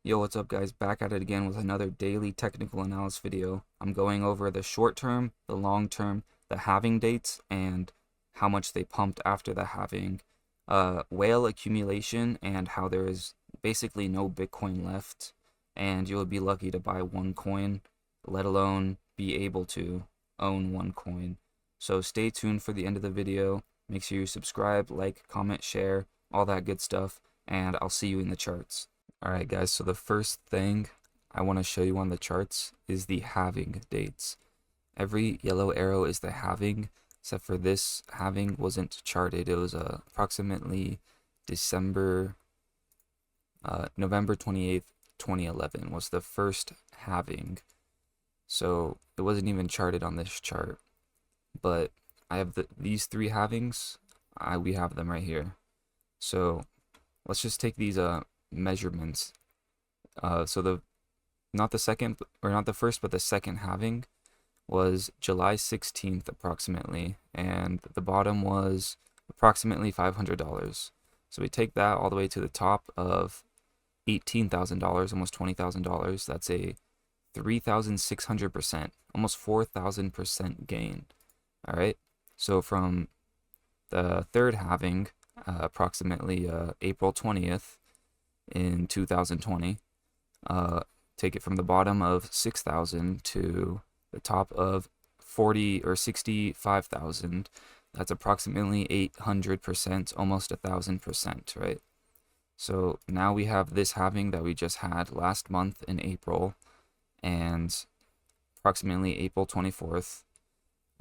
Yo, what's up guys? Back at it again with another daily technical analysis video. I'm going over the short term, the long term, the halving dates, and how much they pumped after the halving, whale accumulation, and how there is basically no Bitcoin left, and you'll be lucky to buy one coin, let alone be able to own one coin. So stay tuned for the end of the video. Make sure you subscribe, like, comment, share, all that good stuff, and I'll see you in the charts. Alright guys, so the first thing I want to show you on the charts is the halving dates. Every yellow arrow is the halving, except for this halving wasn't charted. It was approximately November 28th, 2011 was the first halving. So it wasn't even charted on this chart. But I have these three halvings, we have them right here. So let's just take these measurements. So not the second, or not the first, but the second halving was July 16th approximately, and the bottom was approximately $500. So we take that all the way to the top of $18,000, almost $20,000. That's a 3,600%, almost 4,000% gain. All right. So from the third halving, approximately April 20th in 2020, take it from the bottom of 6,000 to the top of 40 or 65,000. That's approximately 800%, almost 1,000%, right? So now we have this halving that we just had last month in April, and approximately April 24th.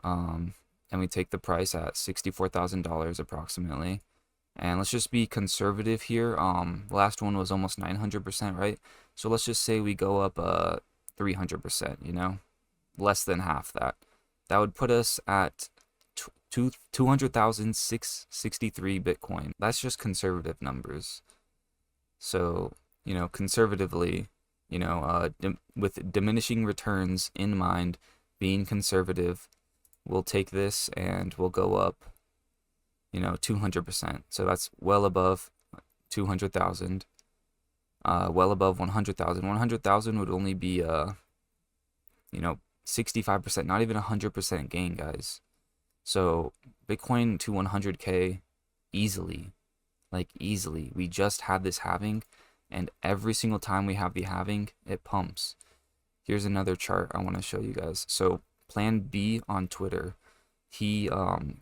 And we take the price at $64,000 approximately. And let's just be conservative here. The last one was almost 900%, right? So let's just say we go up 300%, you know, less than half that. That would put us at 200,663 Bitcoin. That's just conservative numbers. So, you know, conservatively, you know, with diminishing returns in mind, being conservative, we'll take this and we'll go up, you know, 200%. So that's well above 200,000, well above 100,000. 100,000 would only be, you know, 65%, not even 100% gain, guys. So Bitcoin to 100K easily, like easily. We just had this halving, and every single time we have the halving, it pumps. Here's another chart I want to show you guys. So Plan B on Twitter, he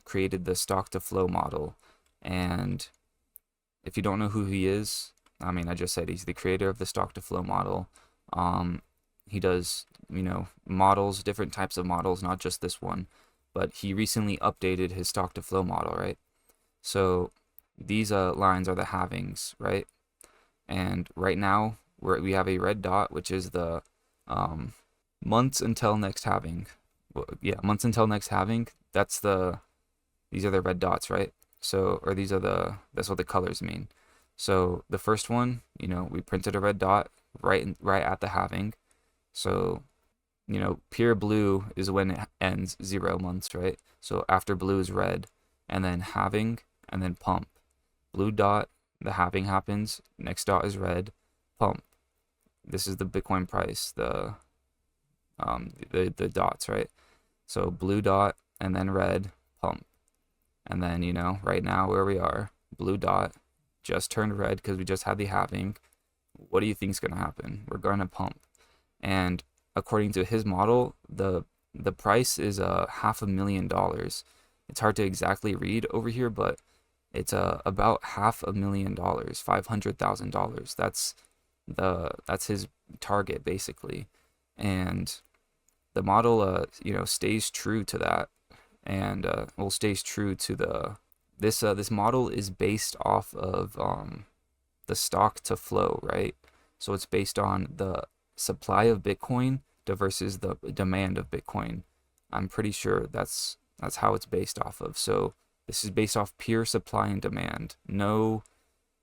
created the stock to flow model, and if you don't know who he is, I mean, I just said he's the creator of the stock to flow model. He does, you know, models, different types of models, not just this one, but he recently updated his stock to flow model, right? So these lines are the halvings, right? And right now we have a red dot, which is the months until next halving. Well, yeah, months until next halving. These are the red dots, right? So, or that's what the colors mean. So the first one, you know, we printed a red dot right at the halving. So, you know, pure blue is when it ends 0 months, right? So after blue is red, and then halving, and then pump. Blue dot, the halving happens. Next dot is red, pump. This is the Bitcoin price, the dots, right? So blue dot and then red, pump. And then, you know, right now where we are, blue dot just turned red because we just had the halving. What do you think is going to happen? We're going to pump. And according to his model, the price is $500,000. It's hard to exactly read over here, but it's about $500,000, $500,000. That's his target basically. And the model you know, stays true to that, and stays true to this model is based off of the stock to flow, right? So it's based on the supply of Bitcoin versus the demand of Bitcoin. I'm pretty sure that's how it's based off of. So this is based off pure supply and demand. No,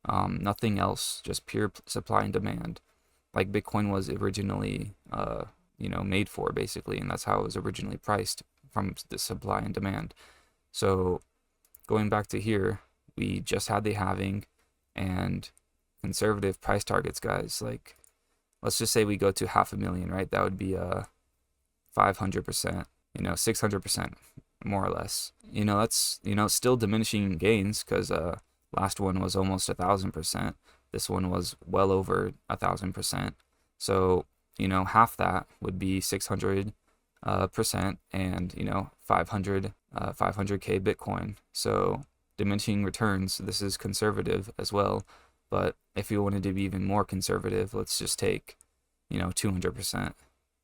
nothing else, just pure supply and demand, like Bitcoin was originally, you know, made for basically, and that's how it was originally priced, from the supply and demand. So going back to here, we just had the halving, and conservative price targets, guys. Like, let's just say we go to 500,000, right? That would be 500%, 600%, more or less. That's still diminishing gains, because last one was almost 1,000%. This one was well over 1,000%. So half that would be 600 percent, and 500k Bitcoin. So diminishing returns. This is conservative as well, but if you wanted to be even more conservative, let's just take 200%,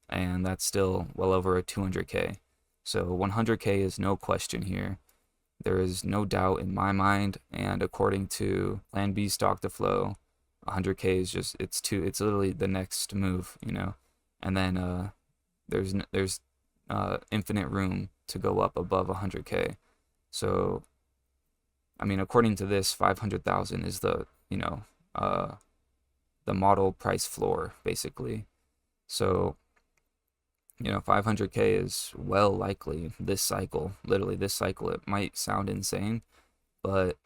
and that's still well over a 200k. So 100k is no question here. There is no doubt in my mind, and according to Plan B stock to flow, 100k is just it's literally the next move, and then there's infinite room to go up above 100k. So I mean, according to this, 500,000 is the model price floor, basically. So 500k is well likely this cycle. Literally this cycle. It might sound insane, but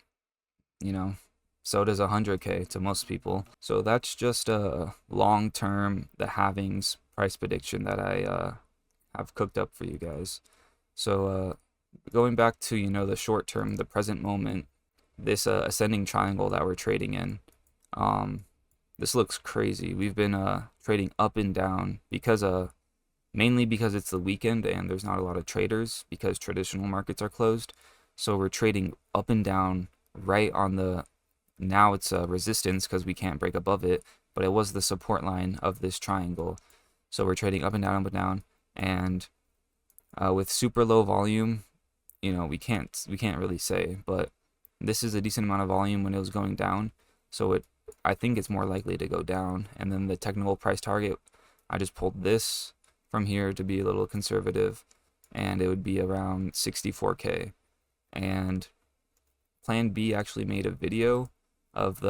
so does 100k to most people. So that's just a long-term, the halvings price prediction that I have cooked up for you guys. So going back to the short term, the present moment, this ascending triangle that we're trading in, this looks crazy. We've been trading up and down because mainly because it's the weekend and there's not a lot of traders because traditional markets are closed. So we're trading up and down right on the, now it's resistance because we can't break above it, but it was the support line of this triangle. So we're trading up and down, and with super low volume, we can't really say, but this is a decent amount of volume when it was going down. So I think it's more likely to go down. And then the technical price target, I just pulled this from here to be a little conservative, and it would be around 64k. And Plan B actually made a video of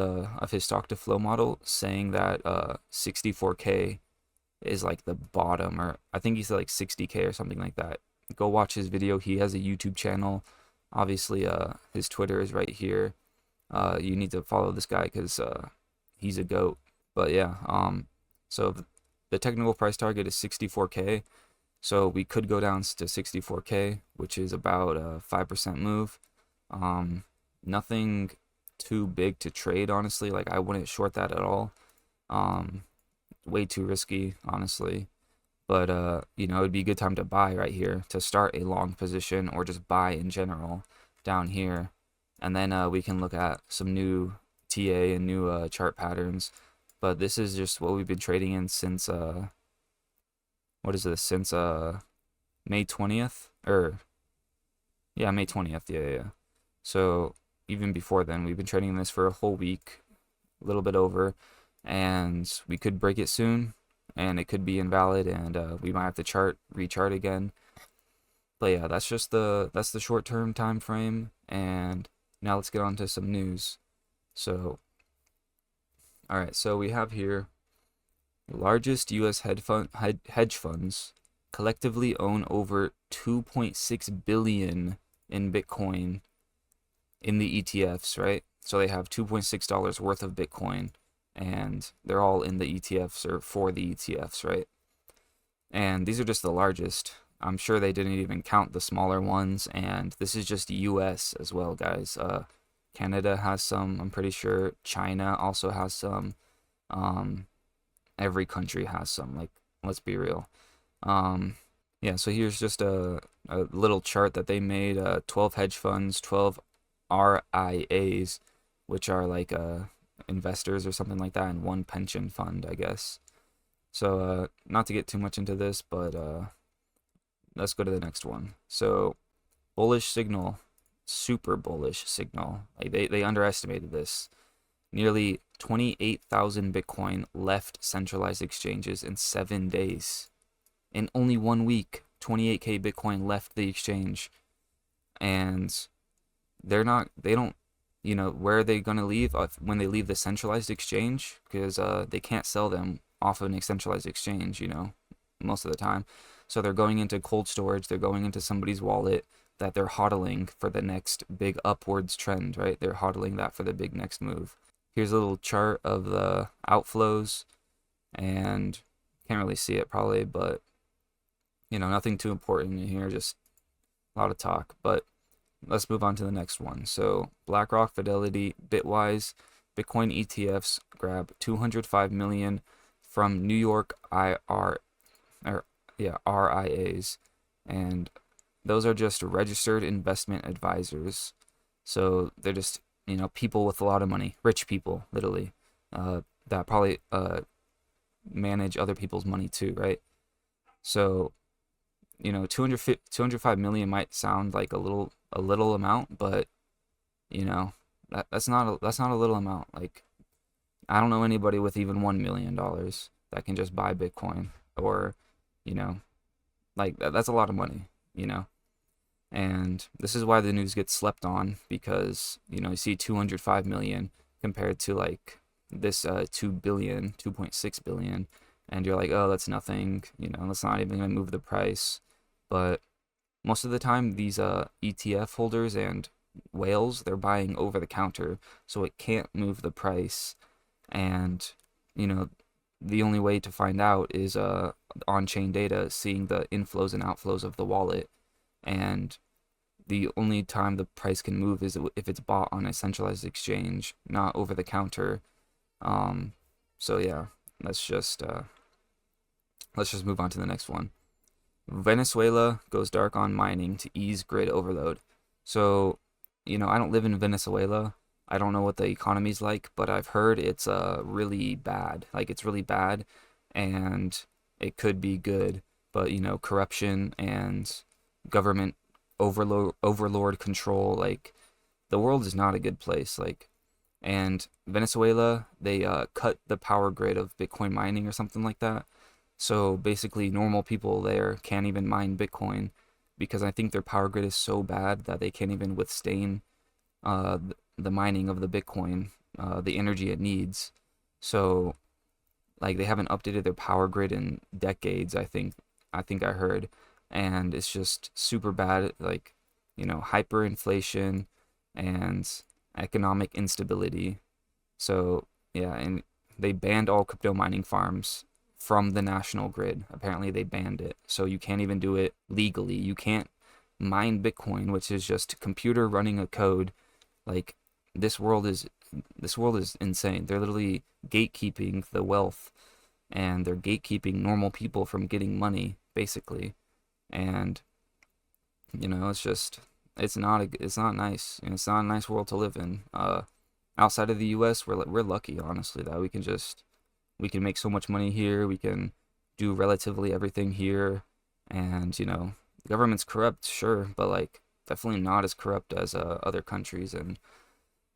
his stock to flow model saying that 64k is like the bottom, or I think he said like 60k or something like that. Go watch his video. He has a YouTube channel. Obviously, his Twitter is right here. You need to follow this guy because he's a goat. But yeah, so the technical price target is 64k. So we could go down to 64k, which is about a 5% move. Nothing too big to trade, honestly. Like, I wouldn't short that at all. Way too risky, honestly. But it'd be a good time to buy right here to start a long position, or just buy in general down here. And then we can look at some new TA and new chart patterns. But this is just what we've been trading in since what is this? Since May 20th, or yeah, May 20th. Yeah. So even before then, we've been trading this for a whole week, a little bit over, and we could break it soon, and it could be invalid, and we might have to rechart again. But yeah, that's the short-term time frame. And now let's get on to some news. So, all right, so we have here the largest U.S. hedge funds collectively own over 2.6 billion in Bitcoin in the ETFs, right? So they have $2.6 worth of Bitcoin, and they're all in the ETFs, or for the ETFs, right? And these are just the largest. I'm sure they didn't even count the smaller ones, and this is just US as well, guys. Canada has some, I'm pretty sure. China also has some. Every country has some, like, let's be real. Yeah, so here's just a little chart that they made. 12 hedge funds, 12 RIAs, which are like investors or something like that, and one pension fund, I guess. So not to get too much into this, but let's go to the next one. So bullish signal, super bullish signal. Like they underestimated this. Nearly 28,000 Bitcoin left centralized exchanges in 7 days. In only 1 week, 28k Bitcoin left the exchange. And they don't, where are they going to leave when they leave the centralized exchange? Because they can't sell them off of an centralized exchange, most of the time. So they're going into cold storage, they're going into somebody's wallet that they're hodling for the next big upwards trend, right? They're hodling that for the big next move. Here's a little chart of the outflows. and can't really see it probably, but nothing too important in here, just a lot of talk. But let's move on to the next one. So BlackRock, Fidelity, Bitwise, Bitcoin ETFs grab 205 million from New York RIAs, and those are just registered investment advisors. So they're just people with a lot of money, rich people, literally, that probably manage other people's money too, right? So 205 million might sound like a little amount, but that's not a little amount. Like, I don't know anybody with even $1 million that can just buy Bitcoin, or you know like that's a lot of money, you know. And this is why the news gets slept on, because you see 205 million compared to like this 2 billion, 2.6 billion, and you're like, oh, that's nothing, that's not even gonna move the price. But most of the time, these ETF holders and whales, they're buying over the counter, so it can't move the price. And you know the only way to find out is on-chain data, seeing the inflows and outflows of the wallet. And the only time the price can move is if it's bought on a centralized exchange, not over the counter. Um, so yeah, let's just uh, let's just move on to the next one. Venezuela goes dark on mining to ease grid overload. So, I don't live in Venezuela. I don't know what the economy's like, but I've heard it's really bad. Like, it's really bad, and it could be good, but corruption and government overlord control, like, the world is not a good place. Like, and Venezuela, they cut the power grid of Bitcoin mining or something like that. So basically, normal people there can't even mine Bitcoin, because I think their power grid is so bad that they can't even withstand the mining of the Bitcoin, the energy it needs. So, like, they haven't updated their power grid in decades, I think. I heard, and it's just super bad. Like, hyperinflation and economic instability. So yeah, and they banned all crypto mining farms from the national grid. Apparently, they banned it, so you can't even do it legally. You can't mine Bitcoin, which is just computer running a code. Like, this world is this world is insane. They're literally gatekeeping the wealth, and they're gatekeeping normal people from getting money, basically. And it's not nice. It's not a nice world to live in. Outside of the U.S., we're lucky, honestly, that we can make so much money here. We can do relatively everything here, and the government's corrupt, sure, but like, definitely not as corrupt as other countries and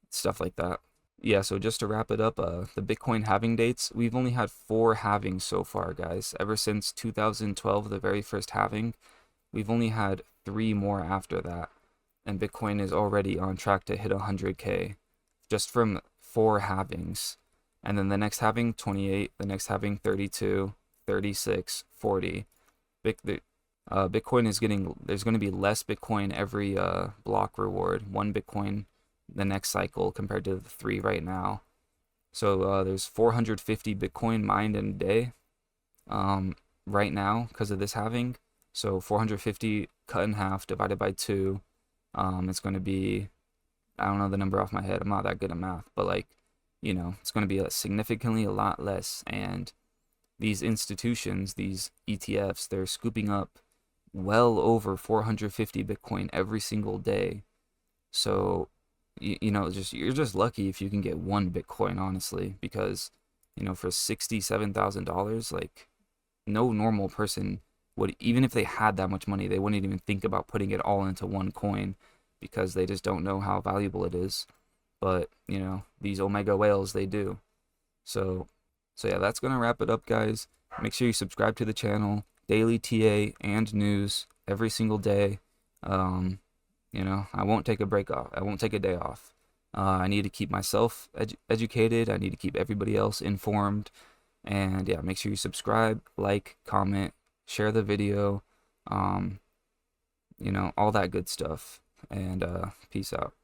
stuff like that. Yeah, so just to wrap it up, the Bitcoin halving dates, we've only had 4 halvings so far, guys. Ever since 2012, the very first halving, we've only had 3 more after that, and Bitcoin is already on track to hit 100K just from 4 halvings. And then the next halving, 28, the next halving, 32, 36, 40. Bitcoin is there's going to be less Bitcoin every block reward, 1 Bitcoin the next cycle compared to the 3 right now. So there's 450 Bitcoin mined in a day right now because of this halving. So 450 cut in half divided by 2, it's going to be, I don't know the number off my head. I'm not that good at math, but like, it's going to be significantly a lot less. And these institutions, these ETFs, they're scooping up well over 450 Bitcoin every single day. So, you're just lucky if you can get 1 Bitcoin, honestly, because, for $67,000, like, no normal person would, even if they had that much money, they wouldn't even think about putting it all into one coin, because they just don't know how valuable it is. But, these Omega whales, they do. So, yeah, that's going to wrap it up, guys. Make sure you subscribe to the channel. Daily TA and news every single day. I won't take a break off. I won't take a day off. I need to keep myself educated. I need to keep everybody else informed. And yeah, make sure you subscribe, like, comment, share the video, all that good stuff. And peace out.